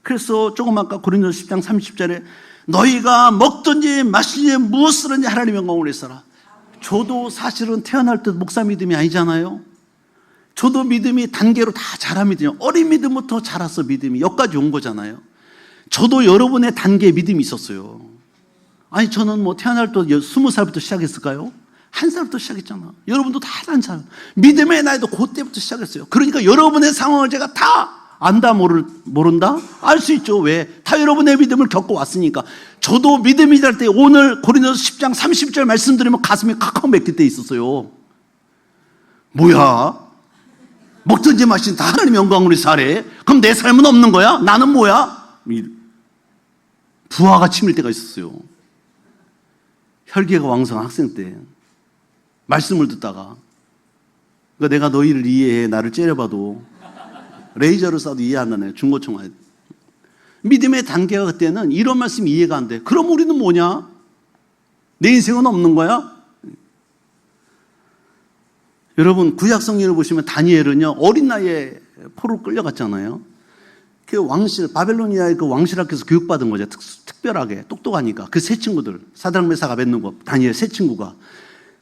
그래서 조금 아까 고린도서 10장 30절에 너희가 먹든지 마시든지 무엇을 하든지 하나님의 영광을 위해서라. 저도 사실은 태어날 때 목사 믿음이 아니잖아요. 저도 믿음이 단계로 다 자란 믿음이에요. 어린 믿음부터 자라서 믿음이 여기까지 온 거잖아요. 저도 여러분의 단계에 믿음이 있었어요. 아니 저는 태어날 때 20살부터 시작했을까요? 1살부터 시작했잖아. 여러분도 다 1살. 믿음의 나이도 그때부터 시작했어요. 그러니까 여러분의 상황을 제가 다 안다 모른다? 알 수 있죠. 왜? 다 여러분의 믿음을 겪어왔으니까. 저도 믿음이 될 때 오늘 고린도서 10장 30절 말씀 드리면 가슴이 칵칵 맥힐 때 있었어요. 뭐야? 먹든지 마시든지 다 하나님의 영광으로 살해? 그럼 내 삶은 없는 거야? 나는 뭐야? 부하가 치밀 때가 있었어요. 혈기가 왕성한 학생 때 말씀을 듣다가, 그러니까 내가 너희를 이해해. 나를 째려봐도 레이저를 쏴도 이해 안 하네. 중고총알. 믿음의 단계가 그때는 이런 말씀이 이해가 안 돼. 그럼 우리는 뭐냐? 내 인생은 없는 거야? 여러분, 구약 성경을 보시면 다니엘은요, 어린 나이에 포로로 끌려갔잖아요. 그 왕실, 바벨로니아의 그 왕실 학교에서 교육받은 거죠. 특별하게, 똑똑하니까. 그 세 친구들, 사드락, 메삭, 아벳느고, 다니엘 세 친구가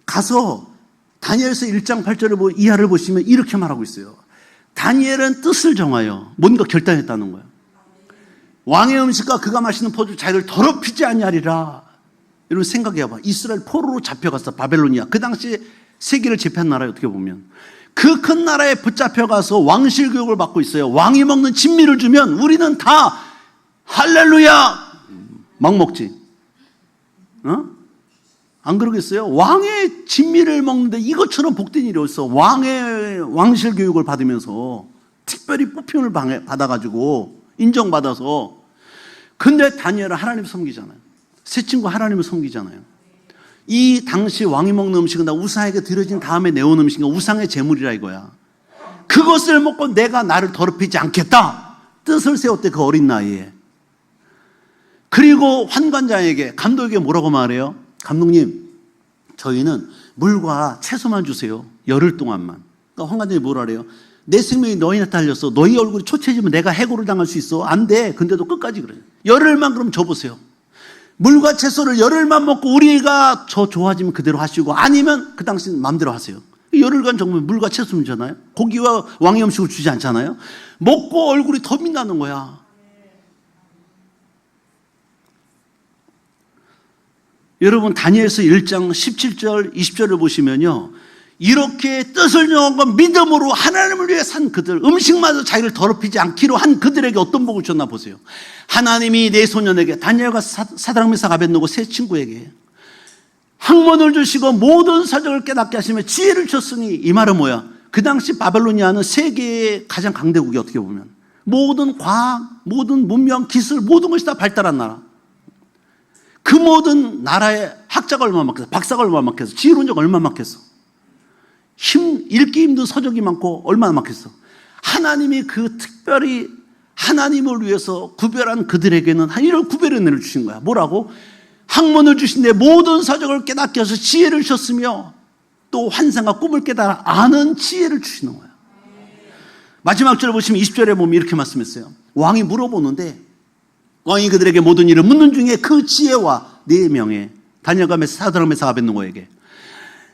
가서 다니엘서 1장 8절을 이하를 보시면 이렇게 말하고 있어요. 다니엘은 뜻을 정하여 뭔가 결단했다는 거예요. 왕의 음식과 그가 마시는 포도 자기를 더럽히지 아니하리라. 여러분 생각해봐. 이스라엘 포로로 잡혀갔어. 바벨로니아. 그 당시 세계를 제패한 나라에 어떻게 보면. 그 큰 나라에 붙잡혀가서 왕실 교육을 받고 있어요. 왕이 먹는 진미를 주면 우리는 다 할렐루야 막 먹지. 어? 안 그러겠어요? 왕의 진미를 먹는데 이것처럼 복된 일이 없어. 왕실 교육을 받으면서 특별히 뽑힘을 받아가지고 인정받아서. 근데 다니엘은 하나님 섬기잖아요. 세 친구 하나님을 섬기잖아요. 이 당시 왕이 먹는 음식은 다 우상에게 드려진 다음에 내온 음식은 우상의 제물이라 이거야. 그것을 먹고 내가 나를 더럽히지 않겠다. 뜻을 세웠대, 그 어린 나이에. 그리고 환관장에게, 감독에게 뭐라고 말해요? 감독님, 저희는 물과 채소만 주세요. 열흘 동안만. 그러니까 환관장이 뭐라 그래요? 내 생명이 너희한테 달렸어. 너희 얼굴이 초췌해지면 내가 해고를 당할 수 있어. 안 돼. 근데도 끝까지 그래요. 열흘만 그럼 줘보세요. 물과 채소를 열흘만 먹고 우리가 저 좋아지면 그대로 하시고, 아니면 그 당신 마음대로 하세요. 열흘간 정말 물과 채소면 잖아요. 고기와 왕의 음식을 주지 않잖아요. 먹고 얼굴이 더 빛나는 거야. 여러분 다니엘서 1장 17절 20절을 보시면요, 이렇게 뜻을 정한 건 믿음으로 하나님을 위해 산 그들, 음식마저 자기를 더럽히지 않기로 한 그들에게 어떤 복을 줬나 보세요. 하나님이 네 소년에게, 다니엘과 사드락, 메삭, 아벳느고 세 친구에게 학문을 주시고 모든 사정을 깨닫게 하시며 지혜를 주셨으니, 이 말은 뭐야? 그 당시 바벨로니아는 세계의 가장 강대국이, 어떻게 보면 모든 과학, 모든 문명, 기술, 모든 것이 다 발달한 나라. 그 모든 나라에 학자가 얼마나 많겠어, 박사가 얼마나 많겠어, 지혜론자가 얼마나 많겠어, 읽기 힘든 서적이 많고 얼마나 많겠어. 하나님이 그 특별히 하나님을 위해서 구별한 그들에게는 이런 구별의 은혜를 주신 거야. 뭐라고? 학문을 주신데 모든 서적을 깨닫게 해서 지혜를 주셨으며 또 환상과 꿈을 깨달아 아는 지혜를 주시는 거야. 마지막 절을 보시면 20절에 보면 이렇게 말씀했어요. 왕이 물어보는데, 왕이 그들에게 모든 일을 묻는 중에 그 지혜와 네 명의 다니엘과 사드락, 메삭, 아벳느고에게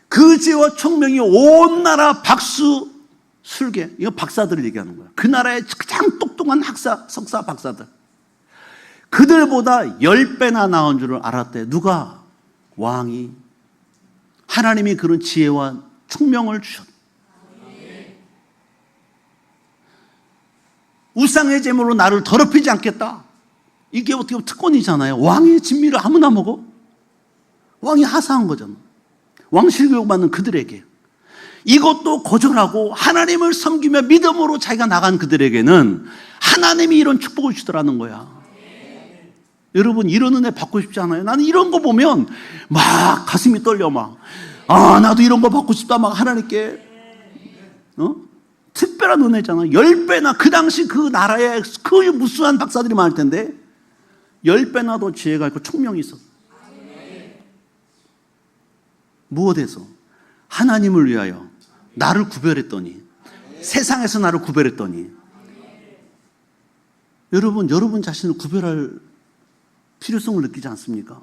그 지혜와 총명이 온 나라 박수 술계, 이거 박사들을 얘기하는 거야. 그 나라의 가장 똑똑한 학사, 석사, 박사들, 그들보다 10배나 나은 줄을 알았대. 누가? 왕이. 하나님이 그런 지혜와 총명을 주셨다. 우상의 제물로 나를 더럽히지 않겠다. 이게 어떻게 보면 특권이잖아요. 왕의 진미를 아무나 먹어? 왕이 하사한 거잖아. 왕실 교육받는 그들에게. 이것도 거절하고 하나님을 섬기며 믿음으로 자기가 나간 그들에게는 하나님이 이런 축복을 주더라는 거야. 여러분, 이런 은혜 받고 싶지 않아요? 나는 이런 거 보면 막 가슴이 떨려. 나도 이런 거 받고 싶다. 막 하나님께 특별한 은혜잖아. 10배나, 그 당시 그 나라에 그 무수한 박사들이 많을 텐데 10배나 더 지혜가 있고 총명이 있었어. 무엇에서? 하나님을 위하여 나를 구별했더니, 세상에서 나를 구별했더니. 여러분 자신을 구별할 필요성을 느끼지 않습니까?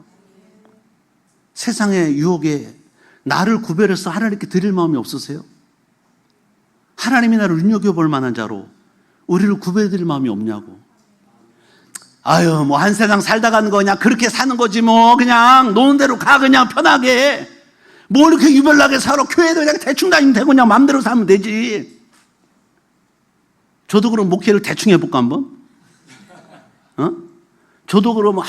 세상의 유혹에 나를 구별해서 하나님께 드릴 마음이 없으세요? 하나님이 나를 눈여겨볼 만한 자로 우리를 구별해드릴 마음이 없냐고. 한 세상 살다 가는 거 그냥 그렇게 사는 거지, 그냥 노는 대로 가, 그냥 편하게. 뭘 이렇게 유별나게 살아. 교회도 그냥 대충 다니면 되고 그냥 마음대로 살면 되지. 저도 그럼 목회를 대충 해볼까 한번? 저도 그러면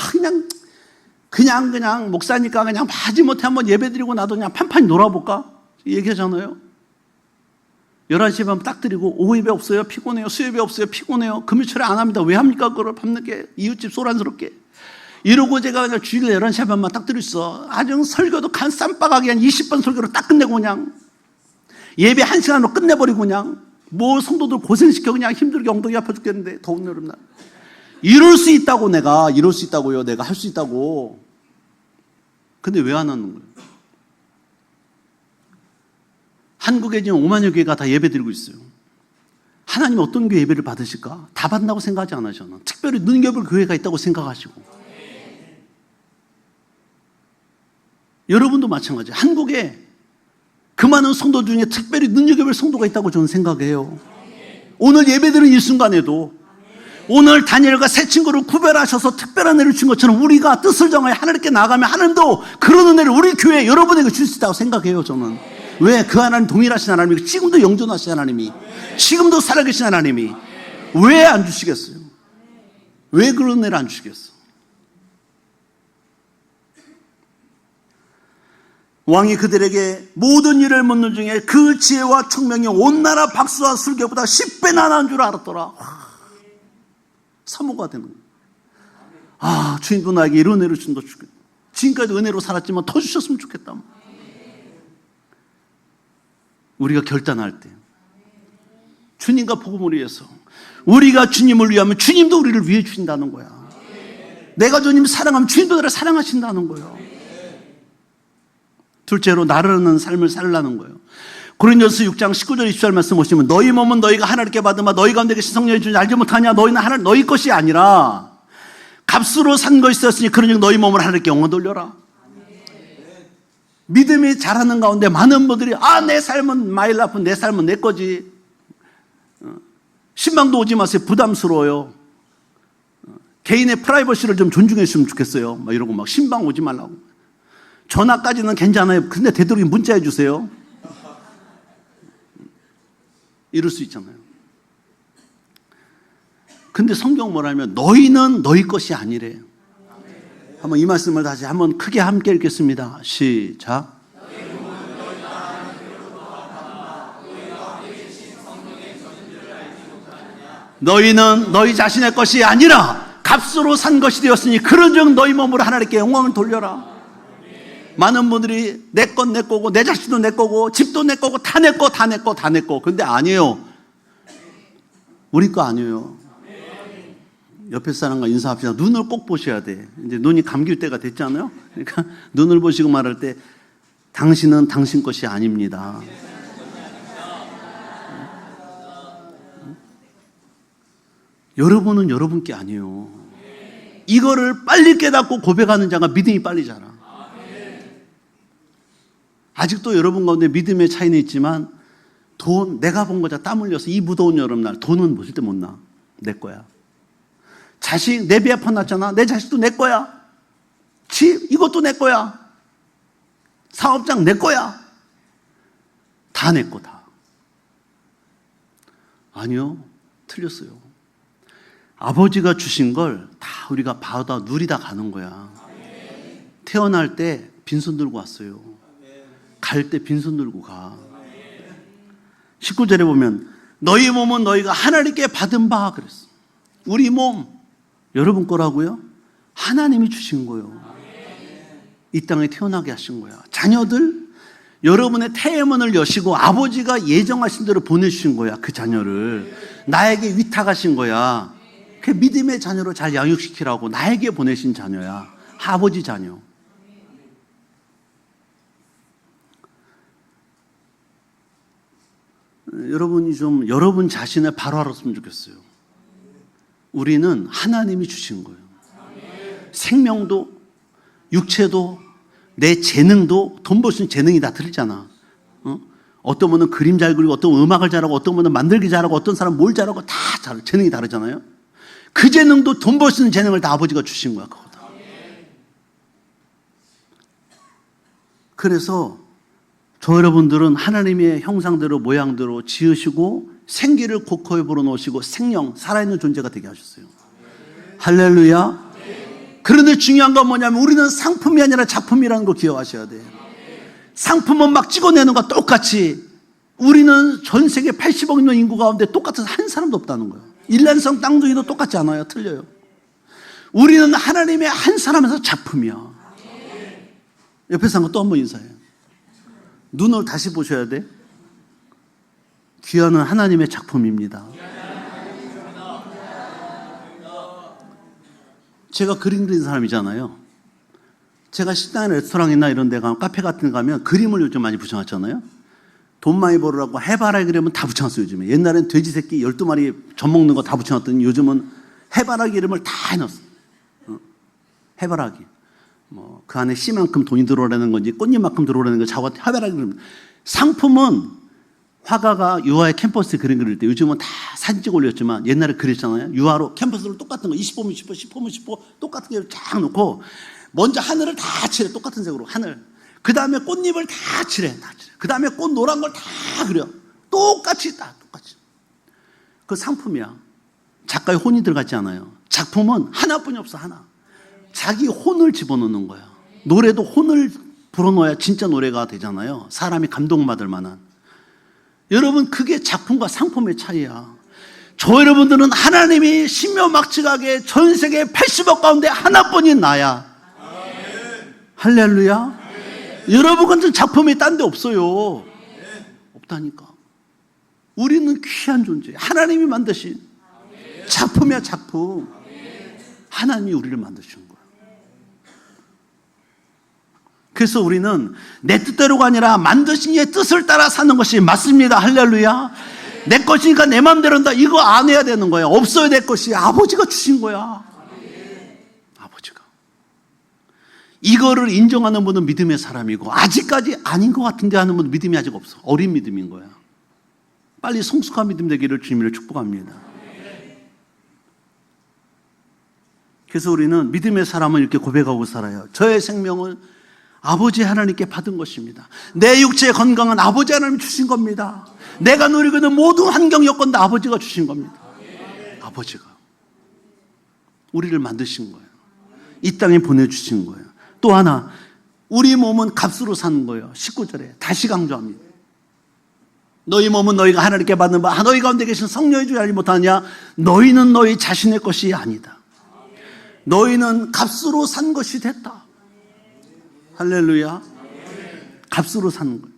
그냥 목사니까 그냥 마지못해 한번 예배드리고 나도 그냥 판판히 놀아볼까? 얘기하잖아요. 11시에 하면 딱 드리고, 오후 예배 없어요? 피곤해요. 수요예배 없어요? 피곤해요. 금요일에 안 합니다. 왜 합니까? 그걸 밤늦게 이웃집 소란스럽게 이러고 제가 그냥 주일 11시에 한번 딱 드릴 수 있어. 아주 설교도 간 쌈바가게 한 20번 설교로 딱 끝내고 그냥 예배 1시간으로 끝내버리고 그냥 성도들 고생시켜 그냥 힘들게 엉덩이 아파 죽겠는데, 더운 여름날. 이럴 수 있다고, 내가 이럴 수 있다고요. 내가 할 수 있다고. 근데 왜 안 하는 거예요? 한국에 지금 5만여 교회가 다 예배드리고 있어요. 하나님 어떤 교회 예배를 받으실까? 다 받는다고 생각하지 않아요. 저는 특별히 눈여볼 교회가 있다고 생각하시고. 여러분도 마찬가지예요. 한국에 그 많은 성도 중에 특별히 눈여겨볼 성도가 있다고 저는 생각해요. 오늘 예배드리는 이 순간에도 오늘 다니엘과 세 친구를 구별하셔서 특별한 은혜를 주신 것처럼 우리가 뜻을 정하여 하나님께 나아가면 하나님도 그런 은혜를 우리 교회 여러분에게 줄 수 있다고 생각해요. 저는. 왜? 그 하나님 동일하신 하나님이 지금도 영존하신 하나님이 지금도 살아계신 하나님이 왜 안 주시겠어요? 왜 그런 은혜를 안 주시겠어? 왕이 그들에게 모든 일을 묻는 중에 그 지혜와 총명이 온 나라 박수와 술교보다 10배나 나은 줄 알았더라. 사모가 되는 거예요. 주님도 나에게 이런 은혜를 준다 주겠다. 지금까지 은혜로 살았지만 더 주셨으면 좋겠다. 우리가 결단할 때 주님과 복음을 위해서 우리가 주님을 위하면 주님도 우리를 위해 주신다는 거야. 내가 주님 사랑하면 주님도 나를 사랑하신다는 거예요. 둘째로 나르는 삶을 살라는 거예요. 고린도서 6장 19절 20절 말씀 보시면 너희 몸은 너희가 하나님께 받은 바 너희 가운데 계신 성령의 주인을 알지 못하냐. 너희는 하나님 너희 것이 아니라 값으로 산 것이 있었으니 그러니 너희 몸을 하나님께 영원 돌려라. 믿음이 자라는 가운데 많은 분들이 내 삶은 my life, 내 삶은 내 거지. 신방도 오지 마세요. 부담스러워요. 개인의 프라이버시를 좀 존중했으면 좋겠어요. 막 이러고 막 신방 오지 말라고. 전화까지는 괜찮아요. 근데 되도록 문자해 주세요. 이럴 수 있잖아요. 근데 성경 뭐라면 너희는 너희 것이 아니래. 한번 이 말씀을 다시 한번 크게 함께 읽겠습니다. 시작. 너희는 너희 자신의 것이 아니라 값으로 산 것이 되었으니 그런즉 너희 몸으로 하나님께 영광을 돌려라. 많은 분들이 내 건 내 거고 내 자식도 내 거고 집도 내 거고 다 내 거 다 내 거 다 내 거. 근데 아니에요. 우리 거 아니에요. 옆에 사람과 인사합시다. 눈을 꼭 보셔야 돼. 이제 눈이 감길 때가 됐잖아요. 그러니까 눈을 보시고 말할 때 당신은 당신 것이 아닙니다. 여러분은 여러분 게 아니에요. 이거를 빨리 깨닫고 고백하는 자가 믿음이 빨리 자라. 아직도 여러분 가운데 믿음의 차이는 있지만 돈 내가 번 거자 땀 흘려서 이 무더운 여름날 돈은 보실 때 못 나. 내 거야. 자식 내 배 아파 났잖아. 내 자식도 내 거야. 집 이것도 내 거야. 사업장 내 거야. 다 내 거다. 아니요. 틀렸어요. 아버지가 주신 걸 다 우리가 받아 누리다 가는 거야. 태어날 때 빈손 들고 왔어요. 갈 때 빈손 들고 가. 19절에 보면 너희 몸은 너희가 하나님께 받은 바 그랬어. 우리 몸 여러분 거라고요? 하나님이 주신 거예요. 이 땅에 태어나게 하신 거야. 자녀들 여러분의 태문을 여시고 아버지가 예정하신 대로 보내주신 거야. 그 자녀를 나에게 위탁하신 거야. 그 믿음의 자녀로 잘 양육시키라고 나에게 보내신 자녀야. 아버지 자녀. 여러분이 좀 여러분 자신을 바로 알았으면 좋겠어요. 우리는 하나님이 주신 거예요. 생명도 육체도 내 재능도 돈 벌 수 있는 재능이 다 틀리잖아. 어떤 분은 그림 잘 그리고 어떤 분은 음악을 잘하고 어떤 분은 만들기 잘하고 어떤 사람은 뭘 잘하고 다 재능이 다르잖아요. 그 재능도 돈 벌 수 있는 재능을 다 아버지가 주신 거야. 그거다. 그래서 저 여러분들은 하나님의 형상대로 모양대로 지으시고 생기를 곳곳에 불어넣으시고 생명 살아있는 존재가 되게 하셨어요. 할렐루야. 그런데 중요한 건 뭐냐면 우리는 상품이 아니라 작품이라는 거 기억하셔야 돼요. 상품은 막 찍어내는 것과 똑같이 우리는 전 세계 80억 명 인구 가운데 똑같은 한 사람도 없다는 거예요. 일란성 땅둥이도 똑같지 않아요. 틀려요. 우리는 하나님의 한 사람에서 작품이야. 옆에 사람과 또 한 번 인사해요. 눈을 다시 보셔야 돼. 귀하는 하나님의 작품입니다. 제가 그림 그리는 사람이잖아요. 제가 식당이나 레스토랑이나 이런 데 가면, 카페 같은 데 가면 그림을 요즘 많이 붙여놨잖아요. 돈 많이 벌으라고 해바라기 그림은 다 붙여놨어요, 요즘에. 옛날엔 돼지 새끼 12마리 젖먹는 거 다 붙여놨더니 요즘은 해바라기 이름을 다 해놨어요. 해바라기. 뭐, 그 안에 씨만큼 돈이 들어오라는 건지, 꽃잎만큼 들어오라는 건지, 자꾸 해바라기 그림. 상품은 화가가 유화의 캠퍼스에 그림 그릴 때 요즘은 다 사진 찍어 올렸지만 옛날에 그랬잖아요. 유화로 캠퍼스로 똑같은 거 20호면 10호, 10호면 10호 똑같은 게 쫙 놓고 먼저 하늘을 다 칠해. 똑같은 색으로 하늘. 그 다음에 꽃잎을 다 칠해. 그 다음에 꽃 노란 걸 다 그려. 똑같이. 그 상품이야. 작가의 혼이 들어갔지 않아요. 작품은 하나뿐이 없어, 하나. 자기 혼을 집어넣는 거야. 노래도 혼을 불어넣어야 진짜 노래가 되잖아요. 사람이 감동받을 만한. 여러분, 그게 작품과 상품의 차이야. 저 여러분들은 하나님이 신묘막측하게 전 세계 80억 가운데 하나뿐인 나야. 할렐루야. 여러분 같은 작품이 딴 데 없어요. 없다니까. 우리는 귀한 존재. 하나님이 만드신 작품이야, 작품. 하나님이 우리를 만드신 거야. 그래서 우리는 내 뜻대로가 아니라 만드신 이의 뜻을 따라 사는 것이 맞습니다. 할렐루야. 내 것이니까 내 마음대로 한다. 이거 안 해야 되는 거야. 없어야 될 것이 아버지가 주신 거야. 아버지가. 이거를 인정하는 분은 믿음의 사람이고, 아직까지 아닌 것 같은데 하는 분은 믿음이 아직 없어. 어린 믿음인 거야. 빨리 성숙한 믿음 되기를 주님으로 축복합니다. 그래서 우리는 믿음의 사람은 이렇게 고백하고 살아요. 저의 생명은 아버지 하나님께 받은 것입니다. 내 육체의 건강은 아버지 하나님이 주신 겁니다. 내가 누리고 있는 모든 환경 여건도 아버지가 주신 겁니다. 아버지가 우리를 만드신 거예요. 이 땅에 보내주신 거예요. 또 하나, 우리 몸은 값으로 사는 거예요. 19절에 다시 강조합니다. 너희 몸은 너희가 하나님께 받는 바 너희 가운데 계신 성령의 주를 알지 못하느냐. 너희는 너희 자신의 것이 아니다. 너희는 값으로 산 것이 됐다. 할렐루야. 값으로 산 거예요.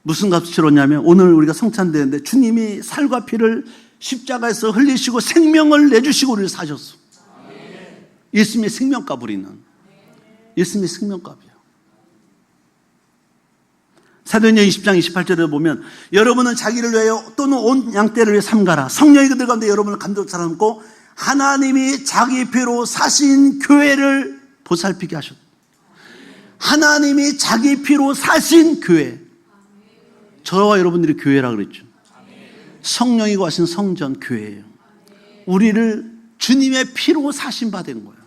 무슨 값을 치렀냐면, 오늘 우리가 성찬되는데 주님이 살과 피를 십자가에서 흘리시고 생명을 내주시고 우리를 사셨어. 예수님의 생명값. 우리는 예수님의 생명값이야. 사도행전 20장 28절에 보면, 여러분은 자기를 위하여 또는 온 양떼를 위해 삼가라. 성령이 그들 가운데 여러분을 감독 살아남고 하나님이 자기 피로 사신 교회를 보살피게 하셨다. 하나님이 자기 피로 사신 교회. 저와 여러분들이 교회라 그랬죠. 성령이 거하신 성전 교회예요. 우리를 주님의 피로 사신 바 된 거예요.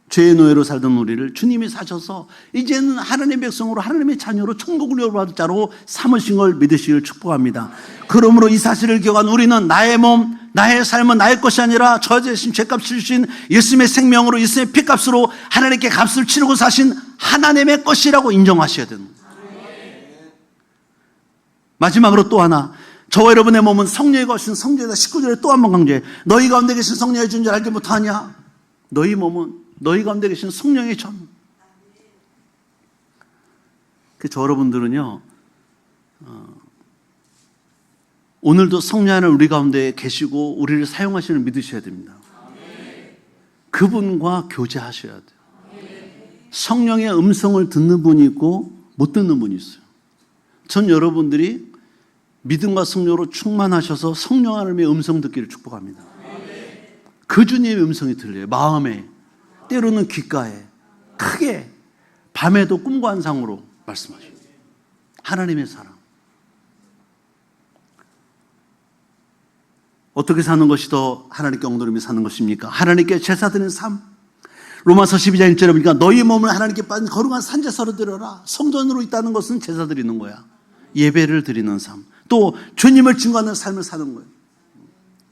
죄의 노예로 살던 우리를 주님이 사셔서 이제는 하나님의 백성으로, 하나님의 자녀로 천국을 열받을 자로 삼으신 걸 믿으시길 축복합니다. 그러므로 이 사실을 기억한 우리는 나의 몸, 나의 삶은 나의 것이 아니라 저 대신 죄값을 주신 예수님의 생명으로, 예수님의 피값으로 하나님께 값을 치르고 사신 하나님의 것이라고 인정하셔야 되는 거예요. 마지막으로 또 하나, 저와 여러분의 몸은 성령이 거하신 성전이다. 19절에 또 한 번 강조해. 너희 가운데 계신 성령의 존재를 알지 못하냐. 너희 몸은 너희 가운데 계신 성령의 전. 저 여러분들은요, 오늘도 성령 하나님 우리 가운데 계시고 우리를 사용하시는 믿으셔야 됩니다. 그분과 교제하셔야 돼요. 성령의 음성을 듣는 분이 있고 못 듣는 분이 있어요. 전 여러분들이 믿음과 성령으로 충만하셔서 성령 하나님의 음성 듣기를 축복합니다. 그 주님의 음성이 들려요. 마음에, 때로는 귓가에, 크게, 밤에도 꿈과 환상으로 말씀하셔요. 하나님의 사랑. 어떻게 사는 것이 더 하나님께 엉터리며 사는 것입니까? 하나님께 제사 드리는 삶. 로마서 12장 1절에 보니까 너희 몸을 하나님께 받은 거룩한 산제사로 드려라. 성전으로 있다는 것은 제사 드리는 거야. 예배를 드리는 삶. 또 주님을 증거하는 삶을 사는 거예요.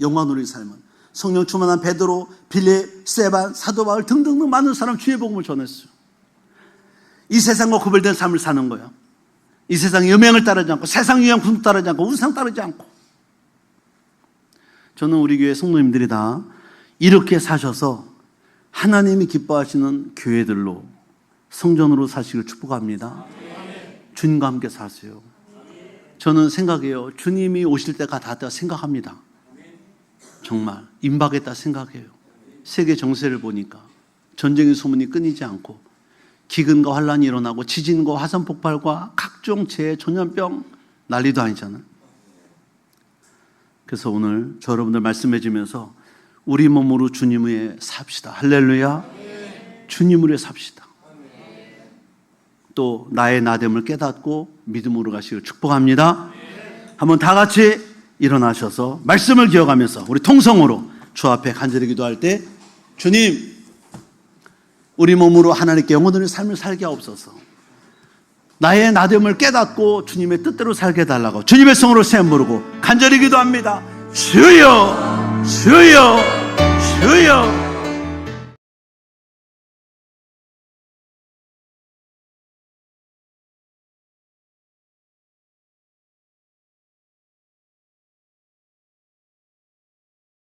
영광 누리는 삶은. 성령 충만한 베드로, 빌립, 스데반, 사도 바울 등등등 많은 사람 주의 복음을 전했어요. 이 세상과 구별된 삶을 사는 거예요. 이 세상의 여명을 따르지 않고, 세상 유행 군도 따르지 않고, 우상 따르지 않고. 저는 우리 교회 성도님들이 다 이렇게 사셔서 하나님이 기뻐하시는 교회들로, 성전으로 사시길 축복합니다. 주님과 함께 사세요. 저는 생각해요. 주님이 오실 때가 다 생각합니다. 정말 임박했다 생각해요. 세계 정세를 보니까 전쟁의 소문이 끊이지 않고 기근과 환란이 일어나고 지진과 화산 폭발과 각종 재해, 전염병 난리도 아니잖아요. 그래서 오늘 저 여러분들 말씀해 주면서 우리 몸으로 주님 위에 삽시다. 할렐루야. 주님 위에 삽시다. 또 나의 나됨을 깨닫고 믿음으로 가시길 축복합니다. 한번 다 같이 일어나셔서 말씀을 기억하면서 우리 통성으로 주 앞에 간절히 기도할 때, 주님, 우리 몸으로 하나님께 영원한 삶을 살게 하옵소서. 나의 나됨을 깨닫고 주님의 뜻대로 살게 해달라고 주님의 성으로 세움 부르고 간절히 기도합니다. 주여, 주여, 주여.